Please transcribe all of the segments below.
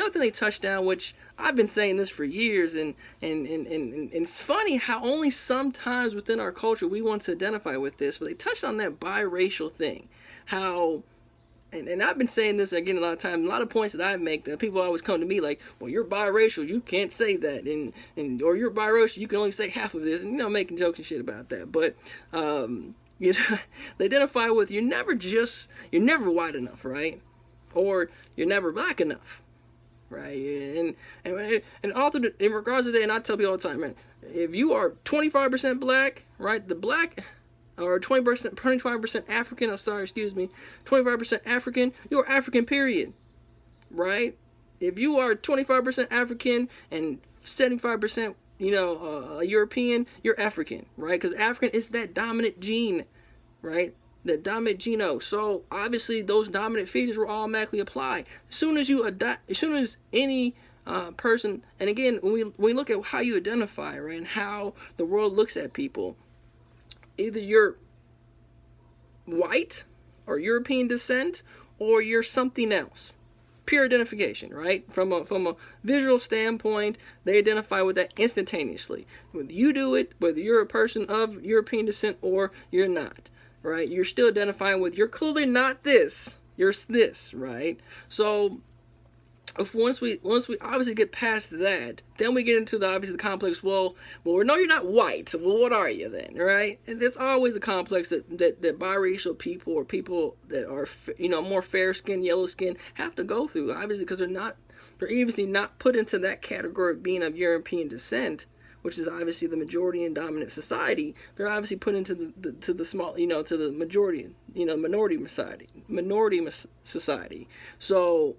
another thing they touched on, which I've been saying this for years, and it's funny how only sometimes within our culture we want to identify with this, but they touched on that biracial thing. How and I've been saying this again a lot of times. A lot of points that I make that people always come to me like, "Well, you're biracial, you can't say that," and or you're biracial, you can only say half of this, and making jokes and shit about that. But you know, they identify with you're never white enough, right? Or you're never black enough, right? And all through in regards to that, and I tell people all the time, man, if you are 25% black, right, the black or 20%, 25% African, I'm sorry, excuse me, 25% African, you're African, period, right? If you are 25% African and 75%, European, you're African, right? Because African is that dominant gene, right? The dominant geno. So obviously those dominant features will automatically apply. As soon as any person, and again, when we look at how you identify, right, and how the world looks at people, either you're white or European descent or you're something else. Pure identification, right? From a visual standpoint, they identify with that instantaneously. Whether you do it, whether you're a person of European descent or you're not, right? You're still identifying with, you're clearly not this, you're this, right? So if once we obviously get past that, then we get into the complex. Well, we know you're not white. So well, what are you then, right? And it's always a complex that biracial people or people that are more fair skinned, yellow skinned have to go through. Obviously, because they're obviously not put into that category of being of European descent, which is obviously the majority in dominant society. They're obviously put into the small, to the majority, minority society. So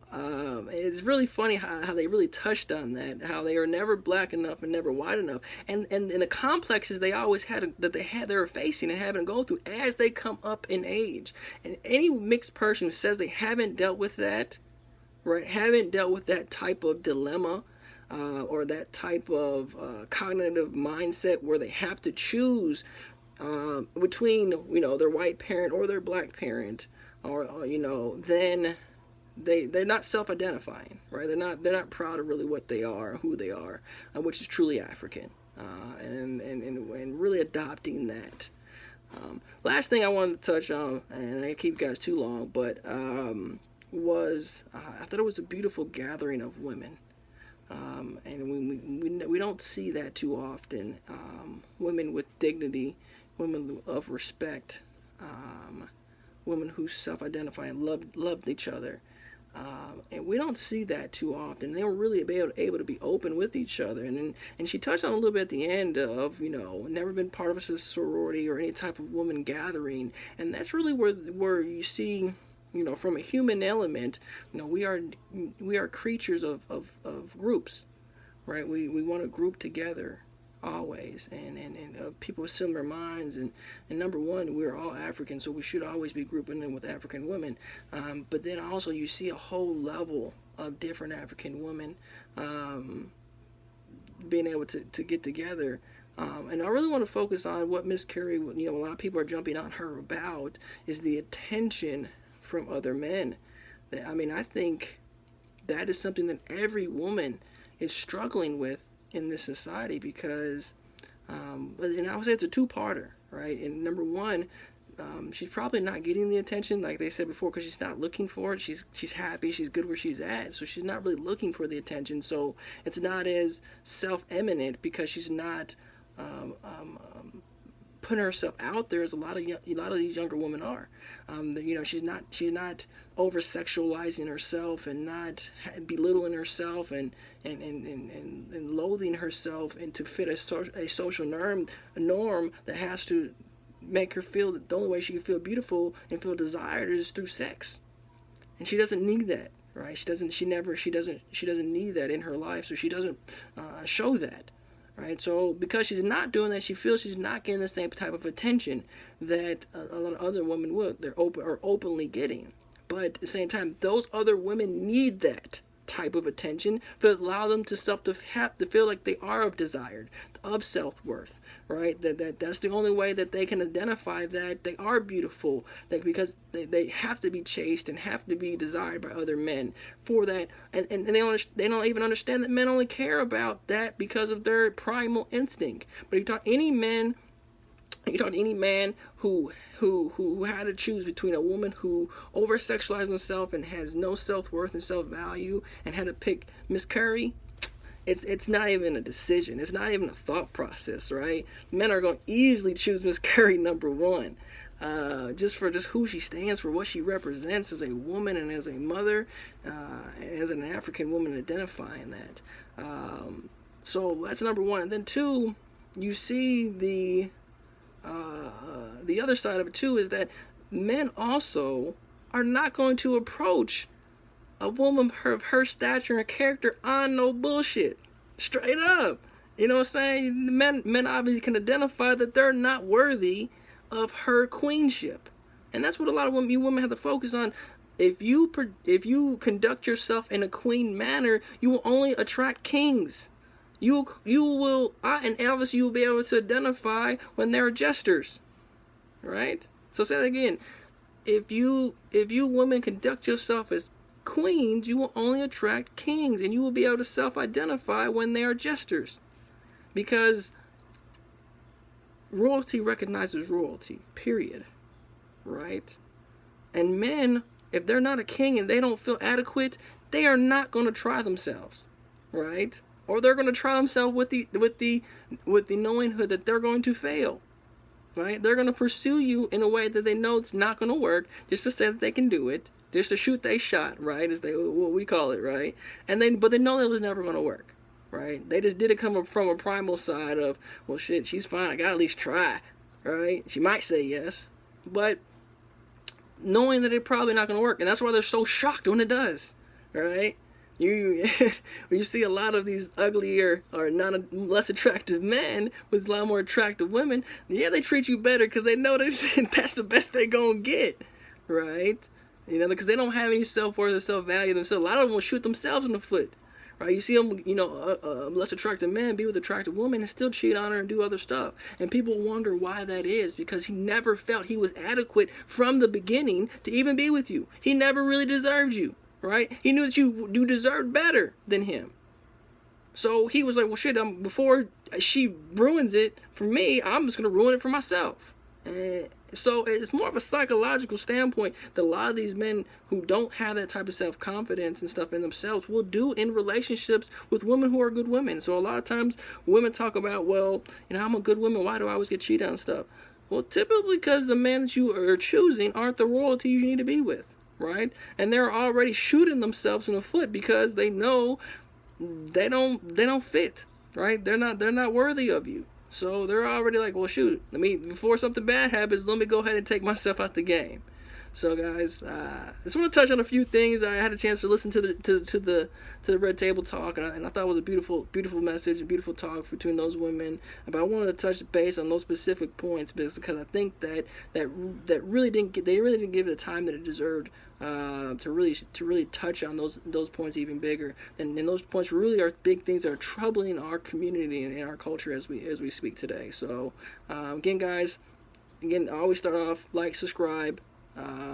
it's really funny how they really touched on that, how they are never black enough and never white enough, and the complexes they always had they were facing and having to go through as they come up in age. And any mixed person who says they haven't dealt with that, right, haven't dealt with that type of dilemma, or that type of cognitive mindset where they have to choose between their white parent or their black parent, or then they're not self-identifying, right? They're not proud of really what they are, who they are, which is truly African, and really adopting that. Last thing I wanted to touch on, and I keep you guys too long, but was I thought it was a beautiful gathering of women. And we don't see that too often. Women with dignity, women of respect, women who self-identify and loved each other. And we don't see that too often. They were really able to be open with each other. And she touched on a little bit at the end of, never been part of a sorority or any type of woman gathering. And that's really where you see, from a human element, we are creatures of groups, right? We want to group together always, and people with similar minds, and number one, we're all African, so we should always be grouping in with African women, but then also you see a whole level of different African women being able to get together. And I really want to focus on what Miss Curry, a lot of people are jumping on her about, is the attention from other men. I think that is something that every woman is struggling with in this society, because and I would say it's a two-parter, right? And number one, she's probably not getting the attention, like they said before, because she's not looking for it. She's happy, she's good where she's at, so she's not really looking for the attention. So it's not as self-eminent because she's not putting herself out there as a lot of these younger women are. She's not over sexualizing herself and not belittling herself and loathing herself and to fit a social norm that has to make her feel that the only way she can feel beautiful and feel desired is through sex. And she doesn't need that, right? She doesn't need that in her life, so she doesn't show that. Right, so because she's not doing that, she feels she's not getting the same type of attention that a lot of other women would. They're openly getting, but at the same time, those other women need that type of attention, but allow them to have to feel like they are desired, of self-worth, right? That's the only way that they can identify that they are beautiful, that because they have to be chased and have to be desired by other men for that, and they don't even understand that men only care about that because of their primal instinct. But if you talk to any man who had to choose between a woman who over sexualizes himself and has no self-worth and self-value and had to pick Miss Curry, it's not even a decision. It's not even a thought process, right? Men are going to easily choose Miss Curry number one, just for who she stands for, what she represents as a woman and as a mother, and as an African woman identifying that. So that's number one. And then two, you see the other side of it too, is that men also are not going to approach a woman of her stature and character on no bullshit. Straight up. You know what I'm saying? Men obviously can identify that they're not worthy of her queenship. And that's what a lot of you women have to focus on. If you conduct yourself in a queen manner, you will only attract kings. And obviously you'll be able to identify when they're jesters, right? So say that again. If you women conduct yourself as queens, you will only attract kings, and you will be able to self-identify when they are jesters, because royalty recognizes royalty, period, right? And men, if they're not a king and they don't feel adequate, they are not going to try themselves, right? Or they're going to try themselves with the knowinghood that they're going to fail, right? They're going to pursue you in a way that they know it's not going to work, just to say that they can do it, just to shoot they shot, right? As what we call it, right? But they know that it was never going to work, right? They just did it come from a primal side of, well, shit, she's fine, I got to at least try, right? She might say yes, but knowing that it's probably not going to work, and that's why they're so shocked when it does, right? When you see a lot of these uglier or less attractive men with a lot more attractive women, yeah, they treat you better because they know that that's the best they're gonna get, right? You know, because they don't have any self-worth or self-value themselves. A lot of them will shoot themselves in the foot, right? You see them, less attractive man be with attractive women and still cheat on her and do other stuff. And people wonder why that is, because he never felt he was adequate from the beginning to even be with you. He never really deserved you. Right? He knew that you deserved better than him. So he was like, well, shit, before she ruins it for me, I'm just going to ruin it for myself. And so it's more of a psychological standpoint that a lot of these men who don't have that type of self-confidence and stuff in themselves will do in relationships with women who are good women. So a lot of times women talk about, well, I'm a good woman, why do I always get cheated on and stuff? Well, typically because the men that you are choosing aren't the royalty you need to be with. Right? And they're already shooting themselves in the foot because they know they don't fit, right? They're not worthy of you. So they're already like, well, shoot, before something bad happens, let me go ahead and take myself out the game. So guys, I just want to touch on a few things. I had a chance to listen to the Red Table Talk, and I thought it was a beautiful message, a beautiful talk between those women. But I wanted to touch base on those specific points because I think that they really didn't give it the time that it deserved to really touch on those points even bigger. And those points really are big things that are troubling our community and our culture as we speak today. So again, guys, I always start off like, subscribe.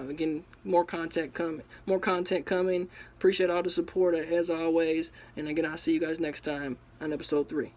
Again, more content coming. Appreciate all the support as always. And again, I'll see you guys next time on episode 3.